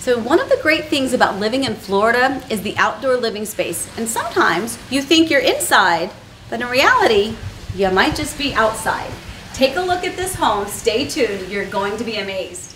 So one of the great things about living in Florida is the outdoor living space. And sometimes you think you're inside, but in reality, you might just be outside. Take a look at this home. Stay tuned. You're going to be amazed.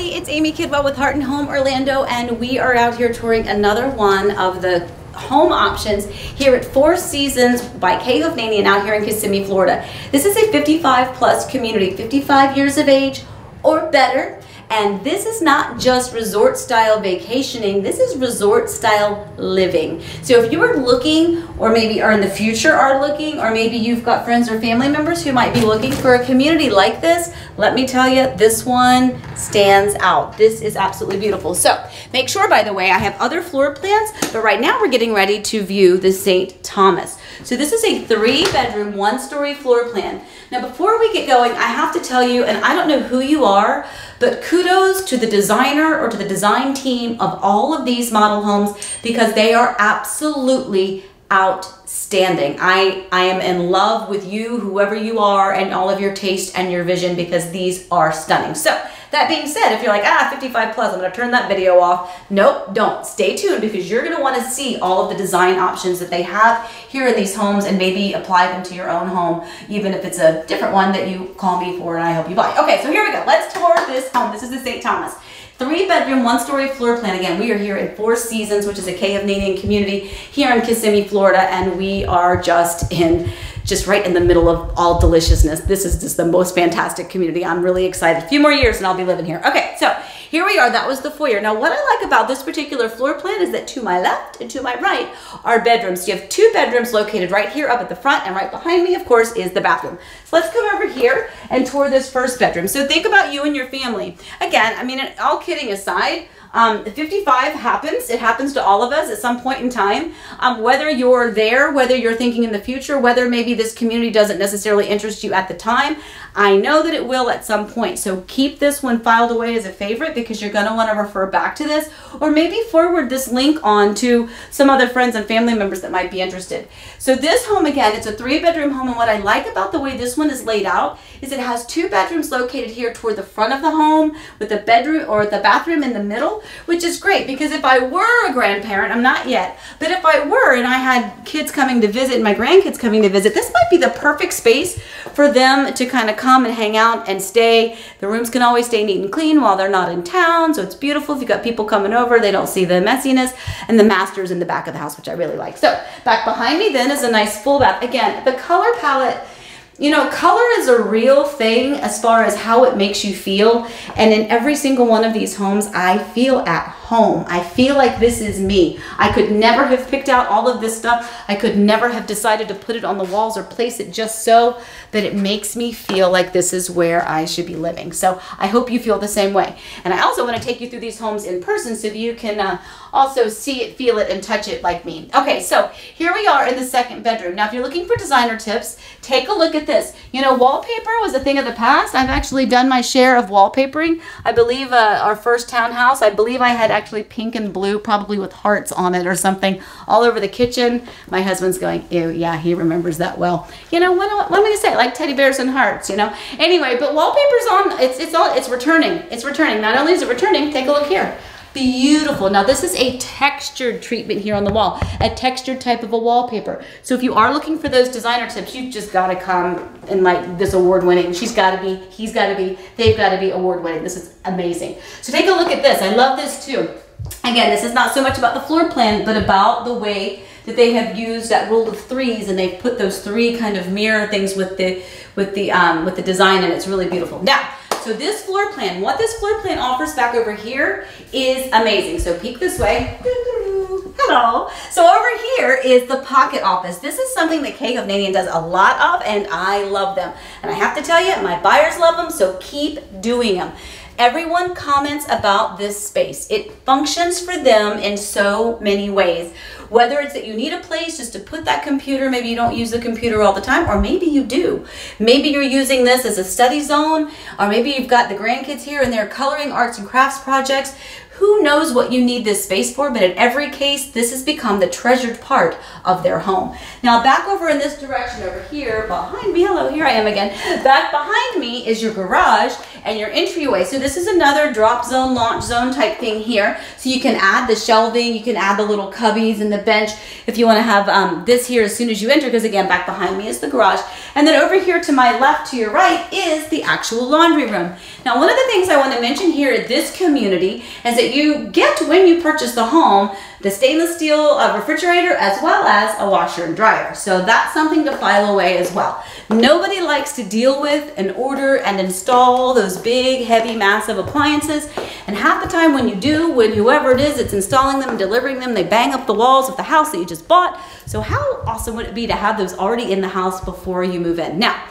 It's Amy Kidwell with Heart and Home Orlando, and we are out here touring another one of the home options here at Four Seasons by Hovnanian out here in Kissimmee, Florida. This is a 55 plus community, 55 years of age or better. And this is not just resort style vacationing, this is resort style living. So if you are looking, or maybe are in the future are looking, or maybe you've got friends or family members who might be looking for a community like this, let me tell you, this one stands out. This is absolutely beautiful. So make sure, by the way, I have other floor plans, but right now we're getting ready to view the St. Thomas. So this is a 3-bedroom, 1-story floor plan. Now before we get going, I have to tell you, and I don't know who you are, but kudos to the designer or to the design team of all of these model homes, because they are absolutely outstanding. I am in love with you, whoever you are, and all of your taste and your vision, because these are stunning. So that being said, if you're like, 55 plus, I'm gonna turn that video off. Nope, don't. Stay tuned, because you're gonna wanna see all of the design options that they have here in these homes and maybe apply them to your own home, even if it's a different one that you call me for and I help you buy. Okay, so here we go. Let's tour this home. This is the St. Thomas. 3-bedroom, 1-story floor plan. Again, we are here at Four Seasons, which is a Hovnanian community here in Kissimmee, Florida, and we are just right in the middle of all deliciousness. This is just the most fantastic community. I'm really excited. A few more years and I'll be living here. Okay, so here we are. That was the foyer. Now, what I like about this particular floor plan is that to my left and to my right are bedrooms. You have 2 bedrooms located right here up at the front, and right behind me, of course, is the bathroom. So let's come over here and tour this first bedroom. So think about you and your family. Again, I mean, all kidding aside, 55 happens. It happens to all of us at some point in time. Whether you're there, whether you're thinking in the future, whether maybe this community doesn't necessarily interest you at the time, I know that it will at some point. So keep this one filed away as a favorite, because you're going to want to refer back to this, or maybe forward this link on to some other friends and family members that might be interested. So this home, again, it's a 3-bedroom home, and what I like about the way this one is laid out is it has 2 bedrooms located here toward the front of the home, with the bedroom or the bathroom in the middle, which is great, because if I were a grandparent, I'm not yet, but if I were and I had kids coming to visit and my grandkids coming to visit, this might be the perfect space for them to kind of come and hang out and stay. The rooms can always stay neat and clean while they're not in town, so it's beautiful. If you've got people coming over, they don't see the messiness, and the master's in the back of the house, which I really like. So back behind me then is a nice full bath. Again, the color palette, you know, color is a real thing as far as how it makes you feel. And in every single one of these homes, I feel at home. I feel like this is me. I could never have picked out all of this stuff. I could never have decided to put it on the walls or place it just so that it makes me feel like this is where I should be living. So I hope you feel the same way. And I also want to take you through these homes in person so that you can also see it, feel it, and touch it like me. Okay, so here we are in the 2nd bedroom. Now, if you're looking for designer tips, take a look at this. You know, wallpaper was a thing of the past. I've actually done my share of wallpapering. I believe our first townhouse, I believe I had actually pink and blue, probably with hearts on it or something, all over the kitchen. My husband's going, ew, yeah, he remembers that well. You know, what am I going to say? Like teddy bears and hearts, you know? Anyway, but wallpaper's on, it's returning. It's returning. Not only is it returning, take a look here. Beautiful. Now this is a textured treatment here on the wall, a textured type of a wallpaper. So if you are looking for those designer tips, you've just got to come and like this award-winning. She's got to be, he's got to be, they've got to be award-winning. This is amazing. So take a look at this. I love this too. Again, this is not so much about the floor plan, but about the way that they have used that rule of 3s, and they've put those 3 kind of mirror things with the design, and it's really beautiful. Now, so this floor plan, what this floor plan offers back over here is amazing. So peek this way. Hello. So over here is the pocket office. This is something that Hovnanian does a lot of, and I love them. And I have to tell you, my buyers love them, so keep doing them. Everyone comments about this space. It functions for them in so many ways. Whether it's that you need a place just to put that computer, maybe you don't use the computer all the time, or maybe you do. Maybe you're using this as a study zone, or maybe you've got the grandkids here and they're coloring arts and crafts projects. Who knows what you need this space for, but in every case, this has become the treasured part of their home. Now back over in this direction over here, behind me, hello, here I am again. Back behind me is your garage and your entryway. So this is another drop zone, launch zone type thing here. So you can add the shelving, you can add the little cubbies and the bench if you want to have this here as soon as you enter, because again, back behind me is the garage. And then over here to my left, to your right, is the actual laundry room. Now, one of the things I want to mention here at this community is that you get, when you purchase the home, the stainless steel refrigerator as well as a washer and dryer. So that's something to file away as well. Nobody likes to deal with and order and install those big, heavy, massive appliances. And half the time when you do, when whoever it is that's installing them and delivering them, they bang up the walls of the house that you just bought. So how awesome would it be to have those already in the house before you move in? Now,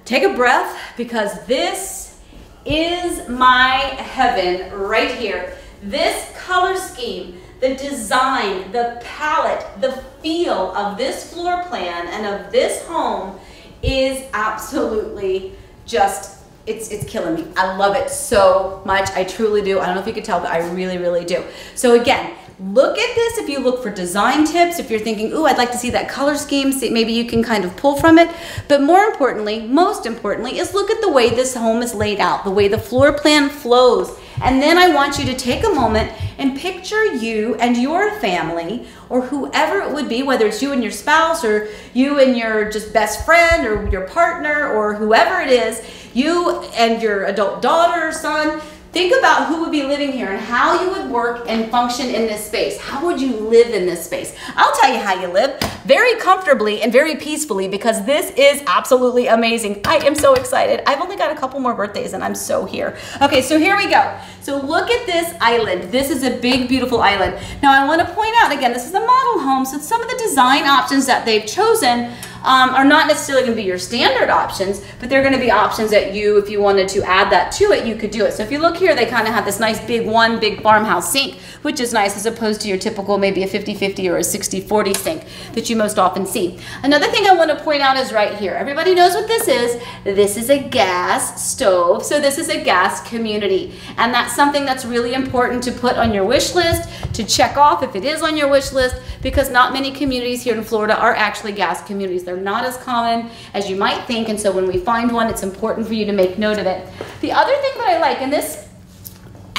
take a breath, because this is my heaven right here. This color scheme, the design, the palette, the feel of this floor plan and of this home is absolutely just, it's killing me. I love it so much. I truly do. I don't know if you could tell, but I really, really do. So again, look at this if you look for design tips, if you're thinking, ooh, I'd like to see that color scheme, see, maybe you can kind of pull from it. But more importantly, most importantly, is look at the way this home is laid out, the way the floor plan flows. And then I want you to take a moment and picture you and your family, or whoever it would be, whether it's you and your spouse, or you and your just best friend, or your partner, or whoever it is, you and your adult daughter or son. Think about who would be living here and how you would work and function in this space. How would you live in this space? I'll tell you how you live. Very comfortably and very peacefully, because this is absolutely amazing. I am so excited. I've only got a couple more birthdays and I'm so here. Okay, so here we go. So look at this island. This is a big, beautiful island. Now I want to point out, again, this is a model home, so some of the design options that they've chosen are not necessarily going to be your standard options, but they're going to be options that you, if you wanted to add that to it, you could do it. So if you look here, they kind of have this nice big farmhouse sink, which is nice as opposed to your typical maybe a 50-50 or a 60-40 sink that you most often see. Another thing I want to point out is right here. Everybody knows what this is. This is a gas stove. So this is a gas community. And that's something that's really important to put on your wish list, to check off if it is on your wish list, because not many communities here in Florida are actually gas communities. They're not as common as you might think, and so when we find one, it's important for you to make note of it. The other thing that I like, and this,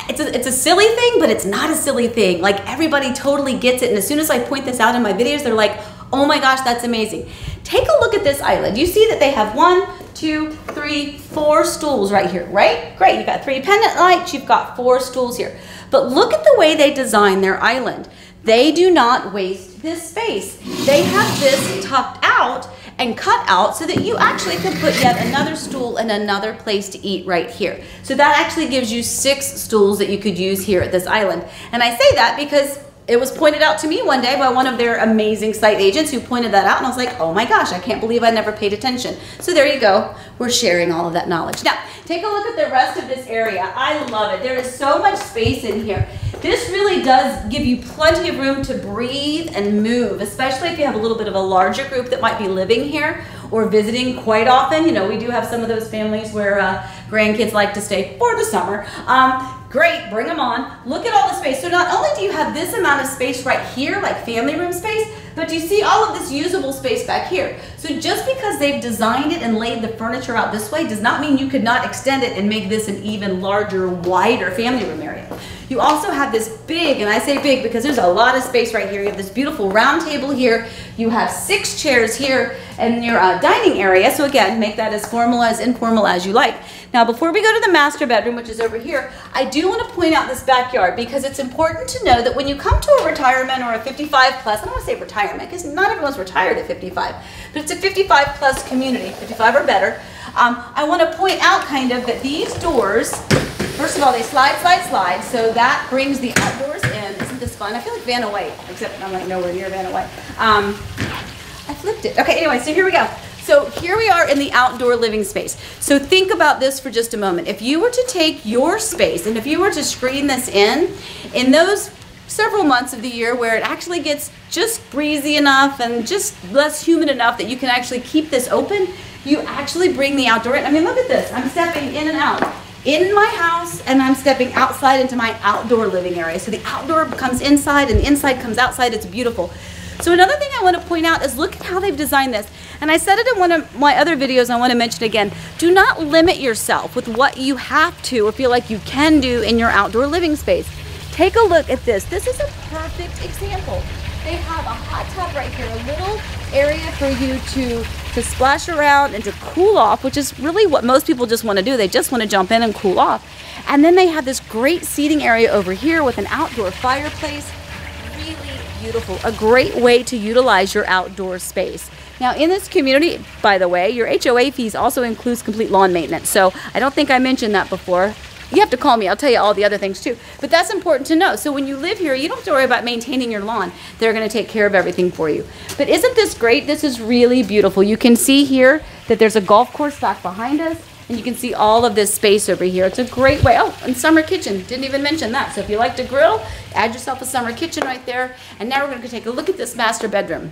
it's a silly thing, but it's not a silly thing. Like, everybody totally gets it, and as soon as I point this out in my videos, they're like, oh my gosh, that's amazing. Take a look at this island. You see that they have 1, 2, 3, 4 stools right here, right? Great, you've got 3 pendant lights, you've got 4 stools here. But look at the way they design their island. They do not waste this space. They have this tucked out and cut out so that you actually can put yet another stool and another place to eat right here. So that actually gives you 6 stools that you could use here at this island. And I say that because it was pointed out to me one day by one of their amazing site agents who pointed that out, and I was like, oh my gosh, I can't believe I never paid attention. So there you go. We're sharing all of that knowledge. Now, take a look at the rest of this area. I love it. There is so much space in here. This really does give you plenty of room to breathe and move, especially if you have a little bit of a larger group that might be living here or visiting quite often. You know, we do have some of those families where grandkids like to stay for the summer. Great, bring them on. Look at all the space. So not only do you have this amount of space right here, like family room space, but you see all of this usable space back here. So just because they've designed it and laid the furniture out this way does not mean you could not extend it and make this an even larger, wider family room area. You also have this big, and I say big because there's a lot of space right here. You have this beautiful round table here. You have 6 chairs here in your dining area. So again, make that as formal as informal as you like. Now, before we go to the master bedroom, which is over here, I do want to point out this backyard because it's important to know that when you come to a retirement or a 55 plus, I don't want to say retirement because not everyone's retired at 55, but it's a 55 plus community, 55 or better. I want to point out kind of that these doors, first of all, they slide, so that brings the outdoors in. Isn't this fun? I feel like Vanna White, except I'm like nowhere near Vanna White. I flipped it. Okay, anyway, so here we go. So here we are in the outdoor living space. So think about this for just a moment. If you were to take your space and if you were to screen this in those several months of the year where it actually gets just breezy enough and just less humid enough that you can actually keep this open, you actually bring the outdoor in. I mean, look at this. I'm stepping in and out in my house, and I'm stepping outside into my outdoor living area. So the outdoor comes inside and the inside comes outside. It's beautiful. So another thing I want to point out is look at how they've designed this. And I said it in one of my other videos, I want to mention again. Do not limit yourself with what you have to or feel like you can do in your outdoor living space. Take a look at this. This is a perfect example. They have a hot tub right here, a little area for you to splash around and to cool off, which is really what most people just want to do. They just want to jump in and cool off. And then they have this great seating area over here with an outdoor fireplace. Really beautiful. A great way to utilize your outdoor space. Now in this community, by the way, your HOA fees also includes complete lawn maintenance. So I don't think I mentioned that before. You have to call me. I'll tell you all the other things too. But that's important to know. So when you live here, you don't have to worry about maintaining your lawn. They're going to take care of everything for you. But isn't this great? This is really beautiful. You can see here that there's a golf course back behind us. And you can see all of this space over here. It's a great way. Oh, and summer kitchen. Didn't even mention that. So if you like to grill, add yourself a summer kitchen right there. And now we're going to take a look at this master bedroom.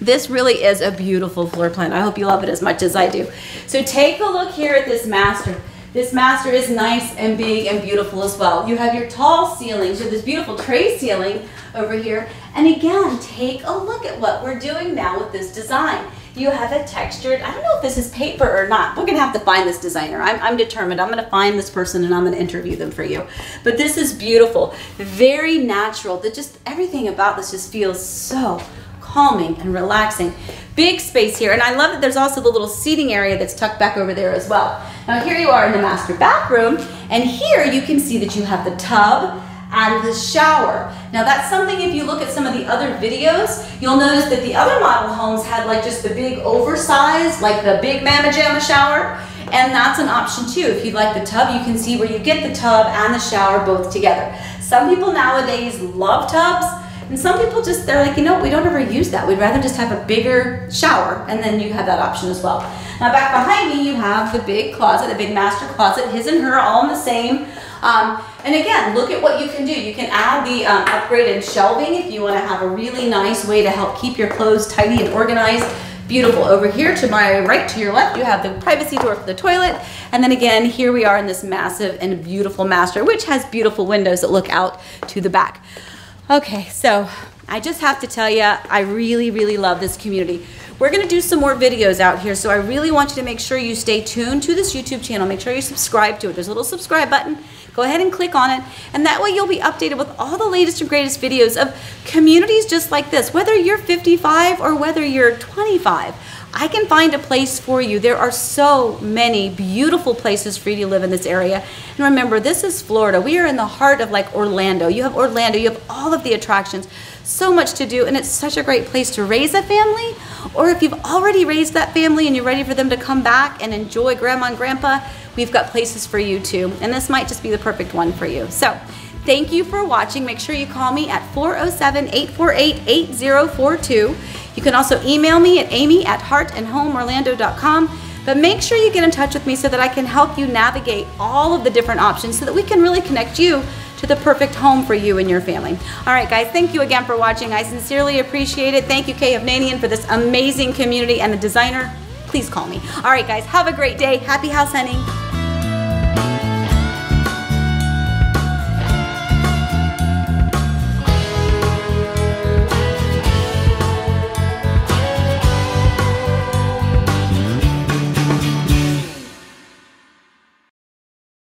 This really is a beautiful floor plan. I hope you love it as much as I do. So take a look here at this master. This master is nice and big and beautiful as well. You have your tall ceilings. You have this beautiful tray ceiling over here. And again, take a look at what we're doing now with this design. You have a textured, I don't know if this is paper or not. We're gonna have to find this designer. I'm determined. I'm gonna find this person and I'm gonna interview them for you. But this is beautiful, very natural. That just everything about this just feels so calming and relaxing. Big space here, and I love that there's also the little seating area that's tucked back over there as well. Now here you are in the master bathroom, and here you can see that you have the tub and the shower. Now that's something, if you look at some of the other videos, you'll notice that the other model homes had like just the big oversized, like the big Mama Jamma shower, and that's an option too. If you'd like the tub, you can see where you get the tub and the shower both together. Some people nowadays love tubs, and some people just, they're like, you know, we don't ever use that. We'd rather just have a bigger shower, and then you have that option as well. Now back behind me, you have the big closet, a big master closet, his and her all in the same. And again, look at what you can do. You can add the upgraded shelving if you want to have a really nice way to help keep your clothes tidy and organized. Beautiful. Over here to my right, to your left, you have the privacy door for the toilet. And then again, here we are in this massive and beautiful master, which has beautiful windows that look out to the back. Okay, so I just have to tell you, I really, really love this community. We're going to do some more videos out here, so I really want you to make sure you stay tuned to this YouTube channel. Make sure you subscribe to it. There's a little subscribe button. Go ahead and click on it, and that way you'll be updated with all the latest and greatest videos of communities just like this. Whether you're 55 or whether you're 25, I can find a place for you. There are so many beautiful places for you to live in this area. And remember, this is Florida. We are in the heart of like Orlando. You have Orlando, you have all of the attractions, so much to do, and it's such a great place to raise a family. Or if you've already raised that family and you're ready for them to come back and enjoy grandma and grandpa, we've got places for you too. And this might just be the perfect one for you. So thank you for watching. Make sure you call me at 407-848-8042. You can also email me at amy@heartandhomeorlando.com. But make sure you get in touch with me so that I can help you navigate all of the different options so that we can really connect you to the perfect home for you and your family. All right, guys, thank you again for watching. I sincerely appreciate it. Thank you, Hovnanian, for this amazing community and the designer. Please call me. All right, guys, have a great day. Happy house hunting.